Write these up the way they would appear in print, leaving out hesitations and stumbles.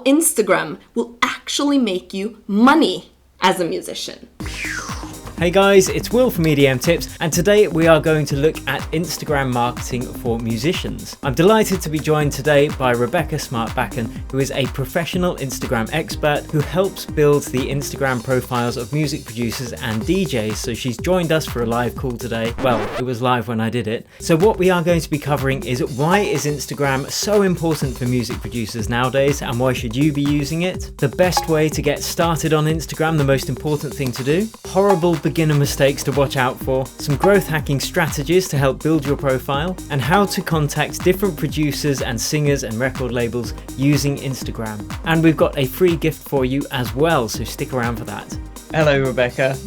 Instagram will actually make you money as a musician. Hey guys, it's Will from EDM Tips, and today we are going to look at Instagram marketing for musicians. I'm delighted to be joined today by Rebecca Smart-Bakken, who is a professional Instagram expert who helps build the Instagram profiles of music producers and DJs. So she's joined us for a live call today. Well, it was live when I did it. So what we are going to be covering is why is Instagram so important for music producers nowadays, and why should you be using it? The best way to get started on Instagram, the most important thing to do, horrible beginner mistakes to watch out for, some growth hacking strategies to help build your profile, and how to contact different producers and singers and record labels using Instagram. And we've got a free gift for you as well, so stick around for that. Hello, Rebecca.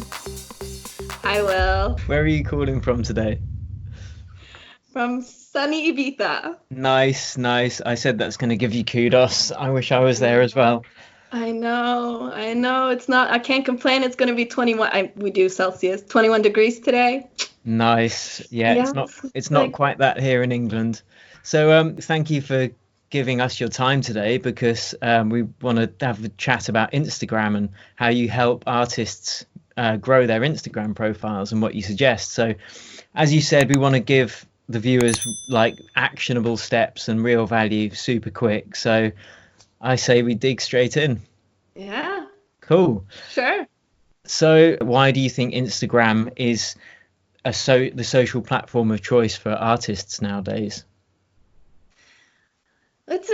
Hi, Will. Where are you calling from today? From sunny Ibiza. Nice. I said that's going to give you kudos. I wish I was there as well. I know. It's not, I can't complain. It's going to be 21. We do Celsius, 21 degrees today. Nice. Yeah, it's not quite that here in England. So thank you for giving us your time today, because we want to have a chat about Instagram and how you help artists grow their Instagram profiles and what you suggest. So as you said, we want to give the viewers like actionable steps and real value super quick. So I say we dig straight in. Yeah. Cool. Sure. So why do you think Instagram is the social platform of choice for artists nowadays? It's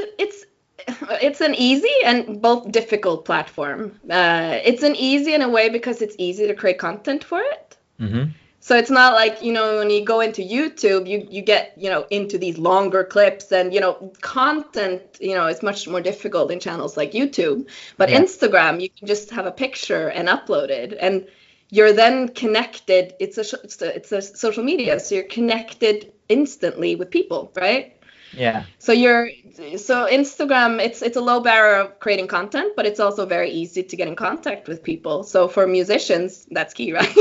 an easy and both difficult platform. It's an easy in a way because it's easy to create content for it. Mm-hmm. So it's not like, when you go into YouTube, you get, into these longer clips and, content, is much more difficult in channels like YouTube. But yeah. Instagram, you can just have a picture and upload it, and you're then connected. It's a social media, so you're connected instantly with people, right? Yeah. So Instagram, it's a low barrier of creating content, but it's also very easy to get in contact with people. So for musicians, that's key, right?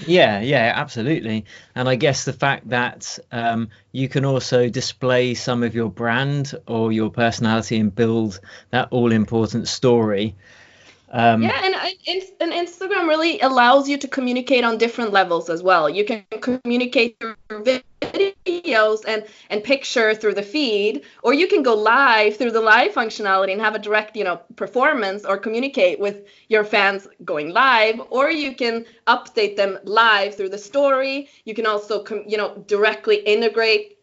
Yeah, absolutely. And I guess the fact that you can also display some of your brand or your personality and build that all-important story. And Instagram really allows you to communicate on different levels as well. You can communicate through videos and picture through the feed, or you can go live through the live functionality and have a direct, performance or communicate with your fans going live, or you can update them live through the story. You can also, directly integrate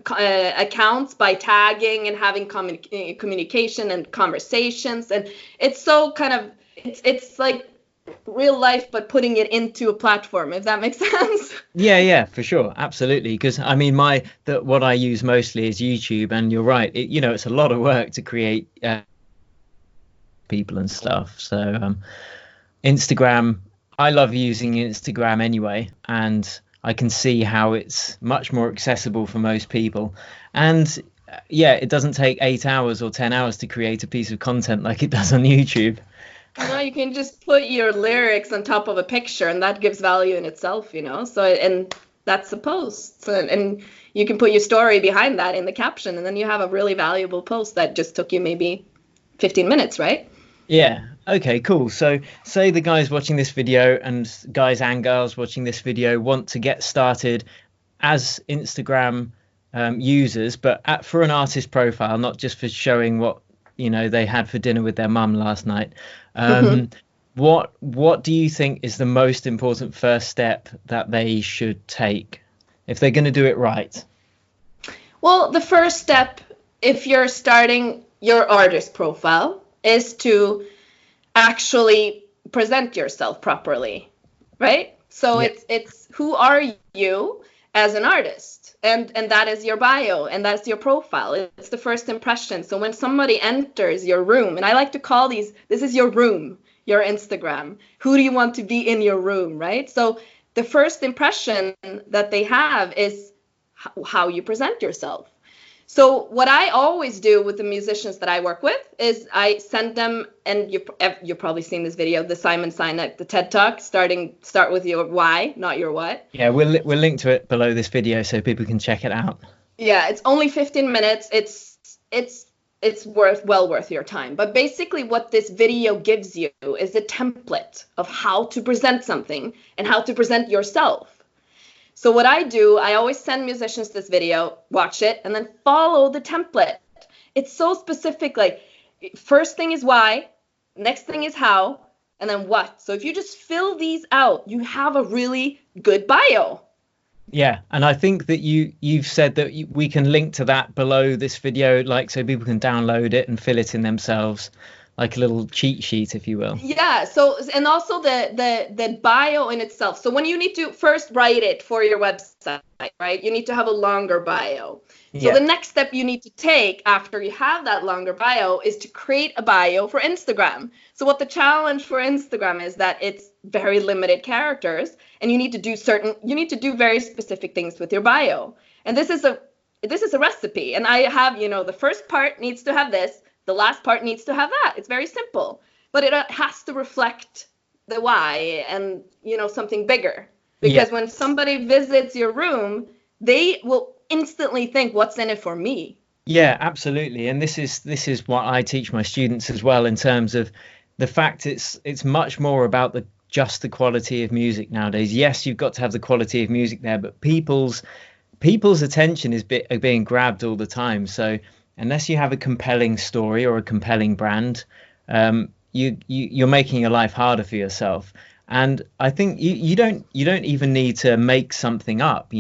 accounts by tagging and having communication and conversations, and it's so kind of it's like real life, but putting it into a platform, if that makes sense. Yeah, for sure, absolutely. Because I mean, what I use mostly is YouTube, and you're right. It's a lot of work to create people and stuff. So Instagram, I love using Instagram anyway, and I can see how it's much more accessible for most people. And it doesn't take 8 hours or 10 hours to create a piece of content like it does on YouTube. You can just put your lyrics on top of a picture, and that gives value in itself, So, and that's a post. So, and you can put your story behind that in the caption, and then you have a really valuable post that just took you maybe 15 minutes, right? Yeah. Okay, cool. So say the guys watching this video, and guys and girls watching this video, want to get started as Instagram users, but for an artist profile, not just for showing what they had for dinner with their mum last night. What do you think is the most important first step that they should take if they're going to do it right? Well, the first step, if you're starting your artist profile, is to actually present yourself properly, right? So yeah. It's who are you as an artist? And that is your bio, and that's your profile. It's the first impression. So when somebody enters your room, and I like to call this is your room, your Instagram. Who do you want to be in your room, right? So the first impression that they have is how you present yourself. So what I always do with the musicians that I work with is I send them, and you've probably seen this video, the Simon Sinek, the TED Talk, start with your why, not your what. Yeah, we'll link to it below this video so people can check it out. Yeah, it's only 15 minutes. It's it's well worth your time. But basically what this video gives you is a template of how to present something and how to present yourself. So what I do, I always send musicians this video, watch it, and then follow the template. It's so specific, like first thing is why, next thing is how, and then what. So if you just fill these out, you have a really good bio. Yeah, and I think that you've said that we can link to that below this video, like so people can download it and fill it in themselves, like a little cheat sheet, if you will. Yeah. So, and also the bio in itself. So when you need to first write it for your website, right? You need to have a longer bio. So the next step you need to take after you have that longer bio is to create a bio for Instagram. So what the challenge for Instagram is that it's very limited characters, and you need to do very specific things with your bio. And this is a recipe. And I have, the first part needs to have this, the last part needs to have that. It's very simple, but it has to reflect the why and, something bigger. Because when somebody visits your room, they will instantly think, what's in it for me? Yeah, absolutely. And this is what I teach my students as well, in terms of the fact it's much more about just the quality of music nowadays. Yes, you've got to have the quality of music there, but people's attention is being grabbed all the time. So unless you have a compelling story or a compelling brand, you're making your life harder for yourself. And I think you don't even need to make something up.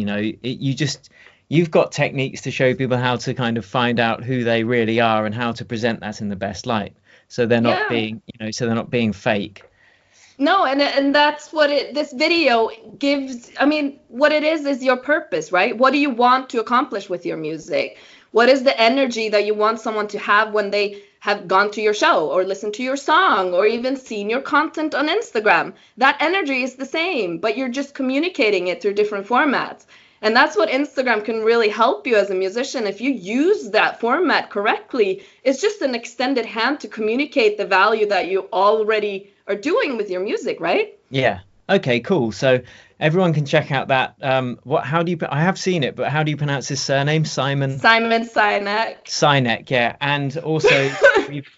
You've got techniques to show people how to kind of find out who they really are and how to present that in the best light, so they're not being fake. No, and that's what this video gives. I mean, what it is your purpose, right? What do you want to accomplish with your music? What is the energy that you want someone to have when they have gone to your show or listened to your song or even seen your content on Instagram? That energy is the same, but you're just communicating it through different formats. And that's what Instagram can really help you as a musician. If you use that format correctly, it's just an extended hand to communicate the value that you already are doing with your music, right? Yeah. Okay, cool. So everyone can check out that. I have seen it, but how do you pronounce his surname? Simon Sinek. Sinek, yeah. And also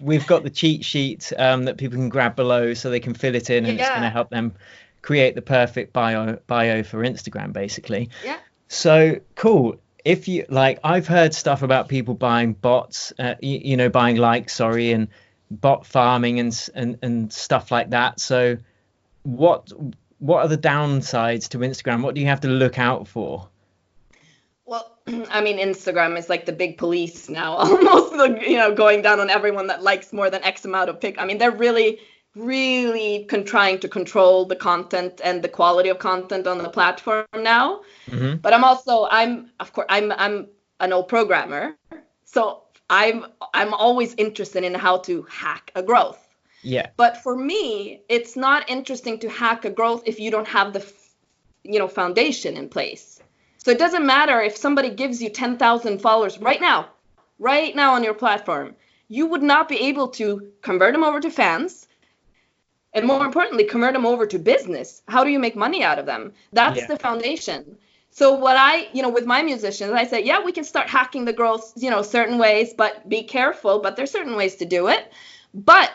we've got the cheat sheet that people can grab below, so they can fill it in, and it's going to help them create the perfect bio for Instagram, basically. Yeah. So cool. If you like, I've heard stuff about people buying bots, buying likes, and bot farming and stuff like that. So what are the downsides to Instagram? What do you have to look out for? Well, I mean, Instagram is like the big police now, almost, going down on everyone that likes more than X amount of pics. I mean, they're really trying to control the content and the quality of content on the platform now. Mm-hmm. But I'm an old programmer, so I'm always interested in how to hack a growth. Yeah. But for me, it's not interesting to hack a growth if you don't have the foundation in place. So it doesn't matter if somebody gives you 10,000 followers right now on your platform. You would not be able to convert them over to fans. And more importantly, convert them over to business. How do you make money out of them? That's the foundation. So what with my musicians, I say, we can start hacking the growth, certain ways, but be careful. But there's certain ways to do it. But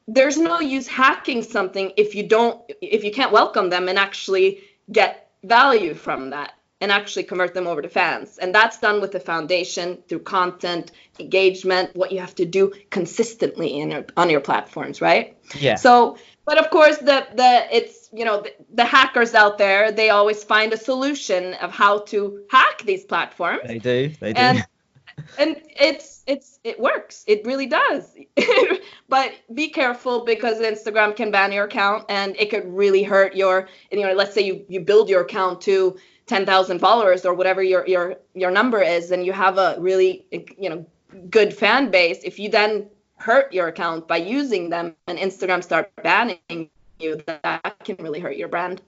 there's no use hacking something if you can't welcome them and actually get value from that and actually convert them over to fans. And that's done with the foundation through content, engagement, what you have to do consistently on your platforms, right? Yeah. So, but of course, the hackers out there, they always find a solution of how to hack these platforms. They do. And it works. It really does. But be careful, because Instagram can ban your account, and it could really hurt let's say you build your account to 10,000 followers or whatever your number is, and you have a really good fan base. If you then hurt your account by using them and Instagram start banning you, that can really hurt your brand.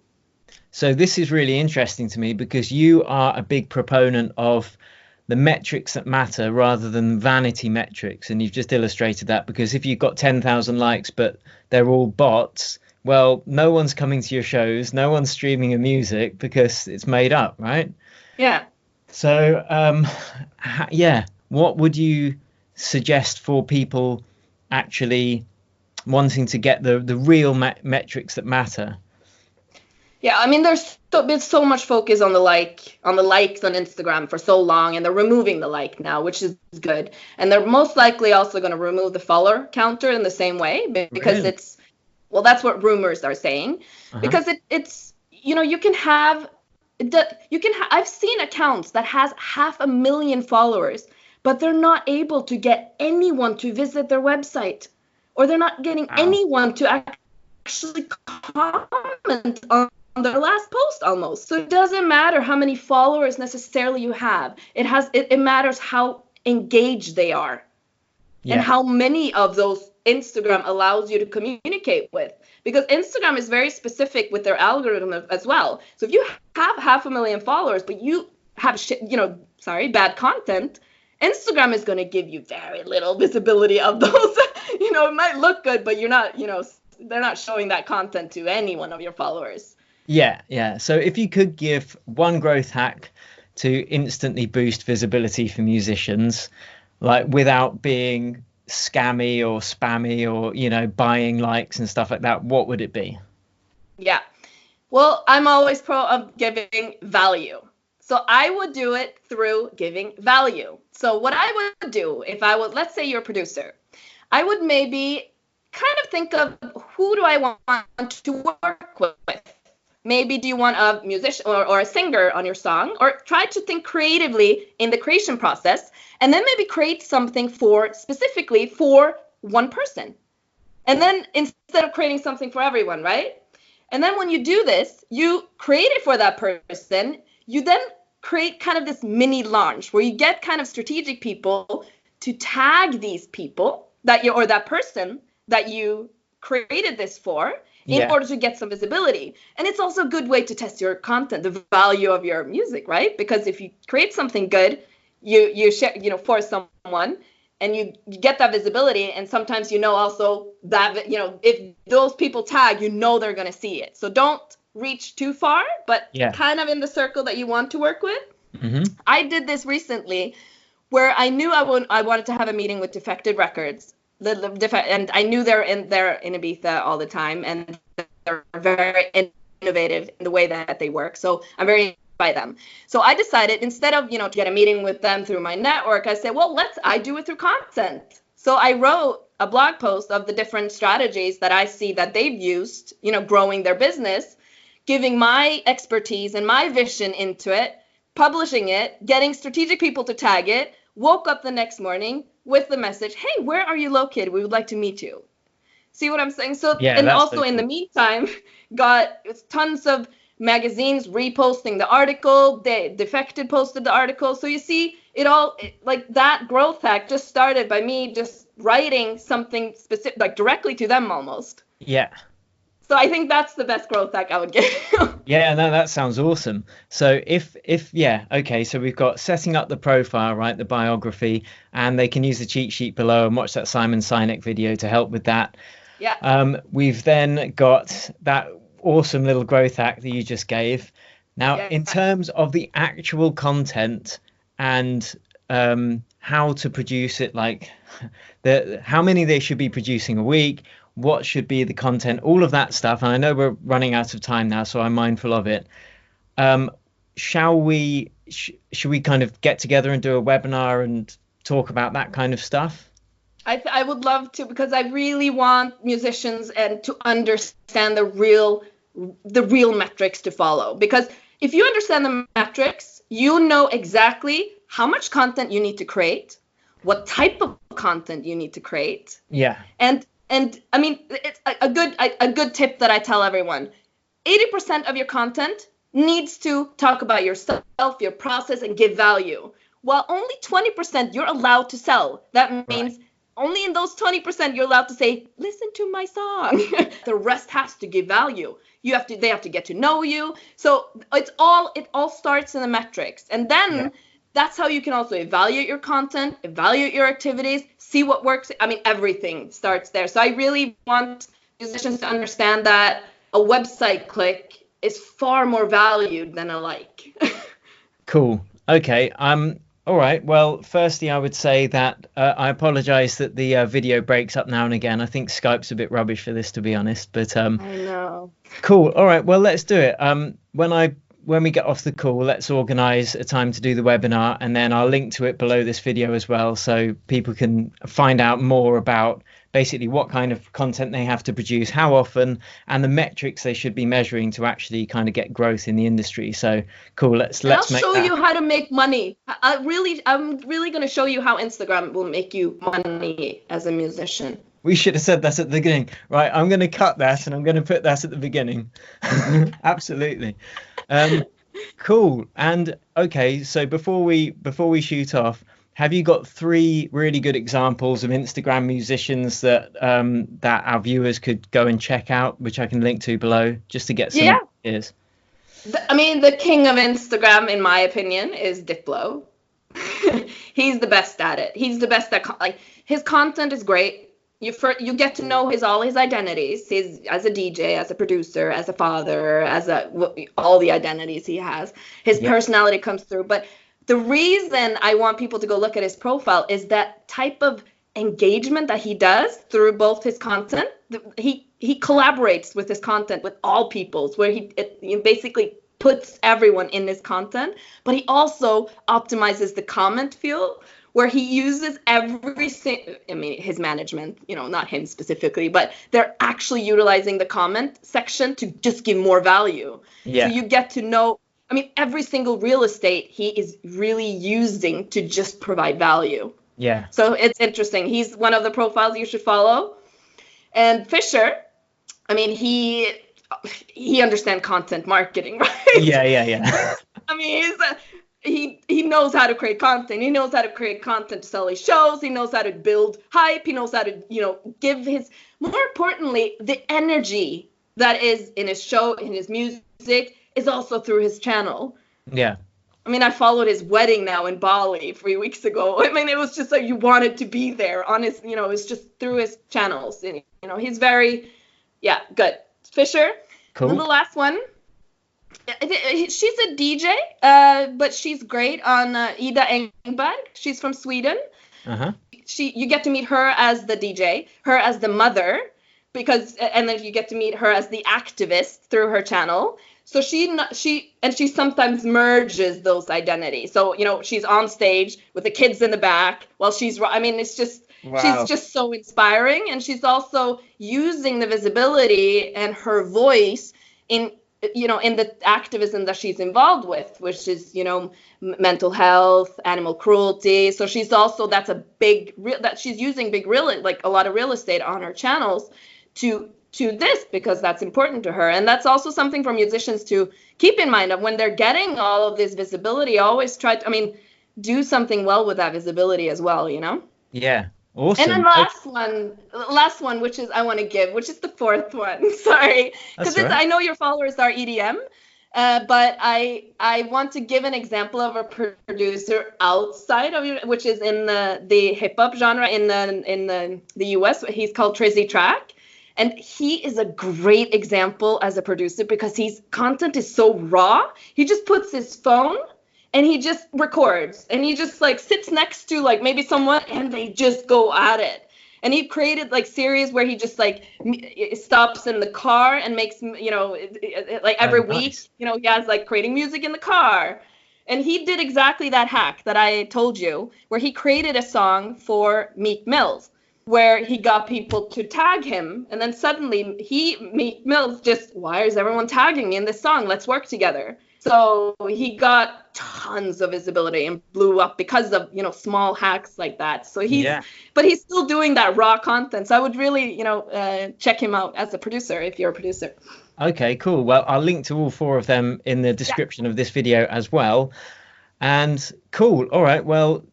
So this is really interesting to me, because you are a big proponent of the metrics that matter rather than vanity metrics. And you've just illustrated that, because if you've got 10,000 likes, but they're all bots, well, no one's coming to your shows, no one's streaming your music because it's made up, right? Yeah. So, what would you suggest for people actually wanting to get the real metrics that matter? Yeah, I mean, there's been so much focus on the likes on Instagram for so long, and they're removing the like now, which is good. And they're most likely also going to remove the follower counter in the same way, because Really? it's, well, that's what rumors are saying. Because it's, you can have, I've seen accounts that has 500,000 followers, but they're not able to get anyone to visit their website, or they're not getting anyone to actually comment on their last post almost. So it doesn't matter how many followers necessarily you have. It matters how engaged they are, and how many of those Instagram allows you to communicate with. Because Instagram is very specific with their algorithm as well. So if you have 500,000 followers, but you have bad content, Instagram is going to give you very little visibility of those. It might look good, but you're not, they're not showing that content to any one of your followers. Yeah. So if you could give one growth hack to instantly boost visibility for musicians, like without being scammy or spammy or, buying likes and stuff like that, what would it be? Yeah. Well, I'm always pro of giving value. So I would do it through giving value. So what I would do if I was, let's say you're a producer, I would maybe kind of think of, who do I want to work with? Maybe do you want a musician or a singer on your song, or try to think creatively in the creation process, and then maybe create something specifically for one person. And then instead of creating something for everyone, right? And then when you do this, you create it for that person. You then create kind of this mini launch where you get kind of strategic people to tag these people or that person that you created this for, in order to get some visibility. And it's also a good way to test your content, the value of your music, right? Because if you create something good, you share, for someone, and you get that visibility, and sometimes also that, if those people tag, they're going to see it. So don't reach too far, but kind of in the circle that you want to work with. Mm-hmm. I did this recently where I knew I wanted to have a meeting with Defected Records. And I knew they're in Ibiza all the time, and they're very innovative in the way that they work. So I'm very by them. So I decided, instead of to get a meeting with them through my network, I said, well, I do it through content. So I wrote a blog post of the different strategies that I see that they've used, growing their business, giving my expertise and my vision into it, publishing it, getting strategic people to tag it. Woke up the next morning with the message, hey, where are you located? We would like to meet you. See what I'm saying? So, and also in the meantime, got tons of magazines reposting the article. Defected posted the article. So you see, like that growth hack just started by me just writing something specific, like directly to them almost. Yeah. So I think that's the best growth hack I would give. Yeah, no, that sounds awesome. So okay, so we've got setting up the profile, right, the biography, and they can use the cheat sheet below and watch that Simon Sinek video to help with that. Yeah. We've then got that awesome little growth hack that you just gave. Now, in terms of the actual content and how to produce it, like how many they should be producing a week, what should be the content, all of that stuff. And I know we're running out of time now, so I'm mindful of it. Should we kind of get together and do a webinar and talk about that kind of stuff? I would love to, because I really want musicians to understand the real metrics to follow. Because if you understand the metrics, you know exactly how much content you need to create, what type of content you need to create. Yeah. And I mean, it's a good tip that I tell everyone. 80% of your content needs to talk about yourself, your process, and give value. While only 20% you're allowed to sell. That means only in those 20% you're allowed to say, listen to my song. The rest has to give value. They have to get to know you. So it all starts in the metrics. And then that's how you can also evaluate your content, evaluate your activities, see what works. I mean, everything starts there. So I really want musicians to understand that a website click is far more valued than a like. Cool. Okay. All right. Well, firstly, I would say that I apologize that the video breaks up now and again. I think Skype's a bit rubbish for this, to be honest. But I know. cool. All right. Well, let's do it. When we get off the call, let's organize a time to do the webinar, and then I'll link to it below this video as well, so people can find out more about basically what kind of content they have to produce, how often, and the metrics they should be measuring to actually kind of get growth in the industry. So cool. Let's I'll make show that. you how to make money. I'm really going to show you how Instagram will make you money as a musician. We should have said that at the beginning. Right, I'm going to cut that and I'm going to put that at the beginning. Absolutely. Cool. And okay, so before we shoot off, have you got 3 really good examples of Instagram musicians that that our viewers could go and check out, which I can link to below, just to get some ideas? The king of Instagram, in my opinion, is Diplo. He's the best at it. He's the best at his content is great. You get to know all his identities. His as a DJ, as a producer, as a father, all the identities he has. His personality comes through. But the reason I want people to go look at his profile is that type of engagement that he does through both his content. He collaborates with his content with all peoples, where he basically puts everyone in his content. But he also optimizes the comment field, where he uses his management, not him specifically, but they're actually utilizing the comment section to just give more value. Yeah. So you get to know, every single real estate he is really using to just provide value. Yeah. So it's interesting. He's one of the profiles you should follow. And Fisher, he understands content marketing, right? Yeah. He knows how to create content. He knows how to create content to sell his shows. He knows how to build hype. He knows how to, give more importantly, the energy that is in his show, in his music, is also through his channel. Yeah. I followed his wedding now in Bali 3 weeks ago. It was just like you wanted to be there on his, it's just through his channels. And, he's very, good. Fisher. Cool. And the last one. She's a DJ, but she's great on Ida Engberg. She's from Sweden. Uh-huh. You get to meet her as the DJ, her as the mother, and then you get to meet her as the activist through her channel. So she sometimes merges those identities. So she's on stage with the kids in the back while she's. It's just. Wow. She's just so inspiring, and she's also using the visibility and her voice in the activism that she's involved with, which is, mental health, animal cruelty. So she's also, that she's using a lot of real estate on her channels to this, because that's important to her. And that's also something for musicians to keep in mind of when they're getting all of this visibility. Always try to, do something well with that visibility as well, Yeah. Awesome. And then last one, which is I want to give, which is the 4th one. Sorry, because I know your followers are EDM, but I want to give an example of a producer outside of it, which is in the hip hop genre in the US. He's called Trizzy Track, and he is a great example as a producer because his content is so raw. He just puts his phone and he just records, and he just sits next to maybe someone, and they just go at it. And he created series where he just stops in the car and makes every week, he has creating music in the car. And he did exactly that hack that I told you, where he created a song for Meek Mills, where he got people to tag him, and then suddenly Meek Mills just, why is everyone tagging me in this song? Let's work together. So he got tons of visibility and blew up because of, small hacks like that. So but he's still doing that raw content. So I would really, check him out as a producer if you're a producer. Okay, cool. Well, I'll link to all 4 of them in the description of this video as well. And cool. All right. Well,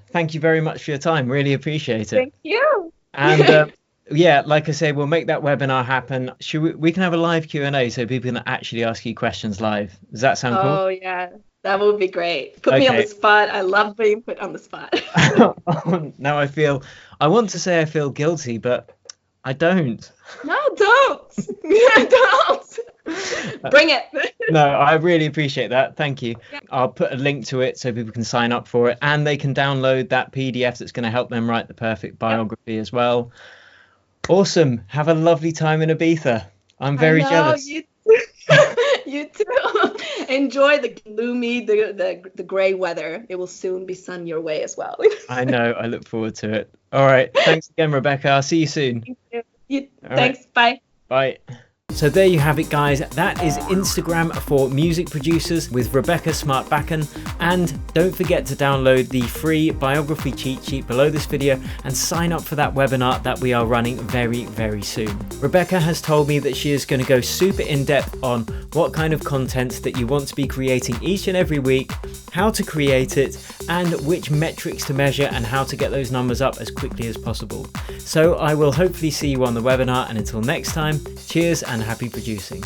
thank you very much for your time. Really appreciate it. Thank you. And like I say, we'll make that webinar happen. We can have a live Q&A so people can actually ask you questions live. Does that sound cool? Oh, yeah. That would be great. Put me on the spot. I love being put on the spot. Now I want to say I feel guilty, but I don't. No, don't. Don't. Bring it. No, I really appreciate that. Thank you. Yeah. I'll put a link to it so people can sign up for it, and they can download that PDF that's going to help them write the perfect biography as well. Awesome. Have a lovely time in Ibiza. I'm very jealous. You too. Enjoy the gloomy, the gray weather. It will soon be sun your way as well. I know. I look forward to it. All right. Thanks again, Rebecca. I'll see you soon. Thank you. Thanks. Right. Bye. Bye. So there you have it, guys. That is Instagram for music producers with Rebecca Smart-Bakken. And don't forget to download the free biography cheat sheet below this video and sign up for that webinar that we are running very, very soon. Rebecca has told me that she is going to go super in depth on what kind of content that you want to be creating each and every week, how to create it, and which metrics to measure and how to get those numbers up as quickly as possible. So I will hopefully see you on the webinar, and until next time, cheers and happy producing.